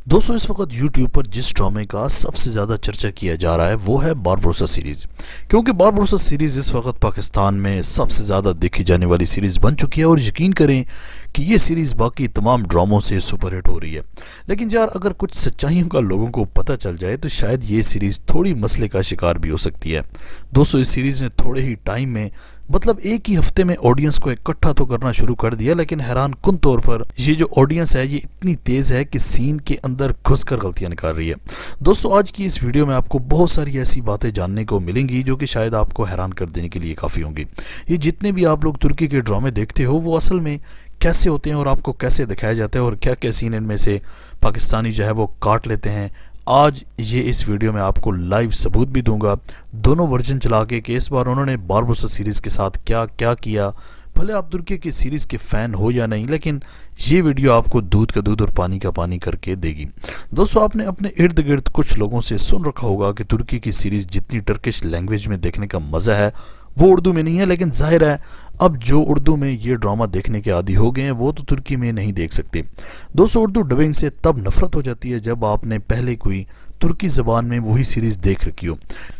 दोस्तों इस वक्त YouTube पर जिस ड्रामे का सबसे ज़्यादा चर्चा किया जा रहा है वो है बारबरोसा सीरीज़। क्योंकि बारबरोसा सीरीज़ इस वक्त पाकिस्तान में सबसे ज़्यादा देखी जाने वाली सीरीज़ बन चुकी है और यकीन करें कि ये सीरीज़ बाकी तमाम ड्रामों से सुपरहिट हो रही है। लेकिन यार अगर कुछ सच्चाइयों का लोगों को पता चल जाए तो शायद ये सीरीज़ थोड़ी मसले का शिकार भी हो सकती है। दोस्तों इस सीरीज़ ने थोड़े ही टाइम में मतलब एक ही हफ्ते में ऑडियंस को इकट्ठा तो करना शुरू कर दिया, लेकिन हैरान कुन तौर पर ये जो ऑडियंस है ये इतनी तेज़ है कि सीन के अंदर घुसकर गलतियां निकाल रही है। दोस्तों आज की इस वीडियो में आपको बहुत सारी ऐसी बातें जानने को मिलेंगी जो कि शायद आपको हैरान कर देने के लिए काफ़ी होंगी। ये जितने भी आप लोग तुर्की के ड्रामे देखते हो वो असल में कैसे होते हैं और आपको कैसे दिखाया जाता है और क्या क्या सीन इनमें से पाकिस्तानी जो है वो काट लेते हैं, आज ये इस वीडियो में आपको लाइव सबूत भी दूंगा दोनों वर्जन चला के कि इस बार उन्होंने बारबरोसा सीरीज़ के साथ क्या क्या किया। भले आप तुर्की की सीरीज़ के फ़ैन हो या नहीं, लेकिन ये वीडियो आपको दूध का दूध और पानी का पानी करके देगी। दोस्तों आपने अपने इर्द गिर्द कुछ लोगों से सुन रखा होगा कि तुर्की की सीरीज़ जितनी टर्किश लैंग्वेज में देखने का मज़ा है वो उर्दू में नहीं है, लेकिन जाहिर है अब जो उर्दू में ये ड्रामा देखने के आदी हो गए हैं वो तो तुर्की में नहीं देख सकते। दोस्तों उर्दू डबिंग से तब नफरत हो जाती है जब आपने पहले कोई तुर्की ज़बान में वही सीरीज़ देख रखी हो,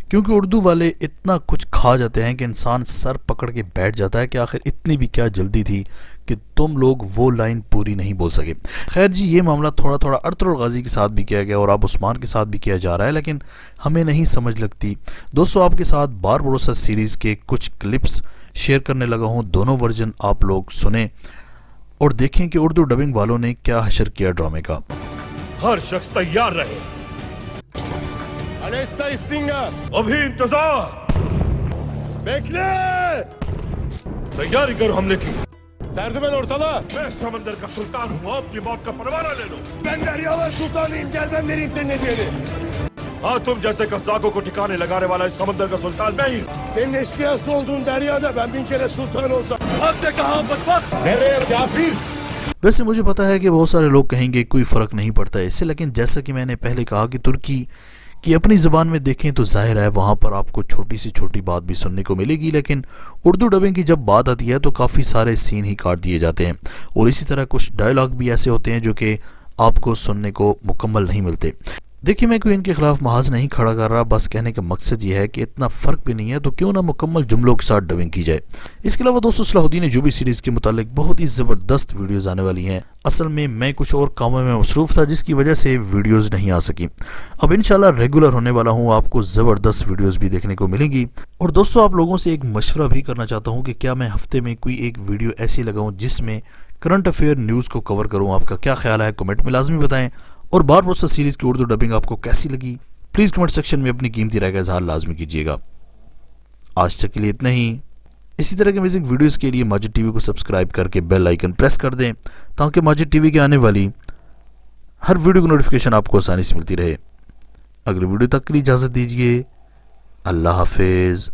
क्योंकि उर्दू वाले इतना कुछ खा जाते हैं कि इंसान सर पकड़ के बैठ जाता है कि आखिर इतनी भी क्या जल्दी थी कि तुम लोग वो लाइन पूरी नहीं बोल सके। खैर जी ये मामला थोड़ा थोड़ा अर्तुगरुल गाजी के साथ भी किया गया और अब उस्मान के साथ भी किया जा रहा है, लेकिन हमें नहीं समझ लगती। दोस्तों आपके साथ बारबरोसा सीरीज़ के कुछ क्लिप्स शेयर करने लगा हूँ, दोनों वर्जन आप लोग सुने और देखें कि उर्दू डबिंग वालों ने क्या हशर किया ड्रामे का। हर शख्स तैयार रहे, अभी इंतजार, तैयारी करो हमले की। Serdiven ortala. मैं समंदर का सुल्तान हूँ, अपनी मौत का परवाना ले लो। Ben deryalar sultanıyım. Gel ben vereyim senin hediyeni. हाँ तुम जैसे कसाकों को ठिकाने लगाने वाला इस समंदर का सुल्तान मैं ही। Senin eşkıyası olduğun deryada ben 1000 kere sultan olsam. आपने कहा बदबख्त, मेरे काफिर। वैसे मुझे पता है कि बहुत सारे लोग कहेंगे कोई फ़र्क नहीं पड़ता है इससे, लेकिन जैसा कि मैंने पहले कहा कि तुर्की कि अपनी ज़बान में देखें तो जाहिर है वहाँ पर आपको छोटी सी छोटी बात भी सुनने को मिलेगी, लेकिन उर्दू डबिंग की जब बात आती है तो काफ़ी सारे सीन ही काट दिए जाते हैं और इसी तरह कुछ डायलॉग भी ऐसे होते हैं जो कि आपको सुनने को मुकम्मल नहीं मिलते। देखिए मैं कोई इनके खिलाफ महाज नहीं खड़ा कर रहा, बस कहने का मकसद ये है कि इतना फ़र्क भी नहीं है तो क्यों ना मुकम्मल जुमलों के साथ डबिंग की जाए। इसके अलावा दोस्तों सलाहुद्दीन अय्यूबी सीरीज़ के मुतालिक बहुत ही ज़बरदस्त वीडियोज़ आने वाली हैं। असल में मैं कुछ और कामों में मसरूफ़ था जिसकी वजह से वीडियोज़ नहीं आ सकी। अब इंशाल्लाह रेगुलर होने वाला हूँ, आपको ज़बरदस्त वीडियोज़ भी देखने को मिलेंगी। और दोस्तों आप लोगों से एक मशवरा भी करना चाहता हूँ कि क्या मैं हफ्ते में कोई एक वीडियो ऐसी लगाऊँ जिसमें करंट अफेयर न्यूज़ को कवर करूँ। आपका क्या ख्याल है कमेंट में लाजमी बताएं। और बारबरोसा सीरीज़ की उर्दू डबिंग आपको कैसी लगी प्लीज़ कमेंट सेक्शन में अपनी कीमती राय का इजहार लाजमी कीजिएगा। आज तक के लिए इतना ही। इसी तरह के अमेजिंग वीडियोस के लिए माजिद टीवी को सब्सक्राइब करके बेल आइकन प्रेस कर दें ताकि माजिद टीवी के आने वाली हर वीडियो की नोटिफिकेशन आपको आसानी से मिलती रहे। अगली वीडियो तक के लिए इजाज़त दीजिए। अल्लाह हाफिज़।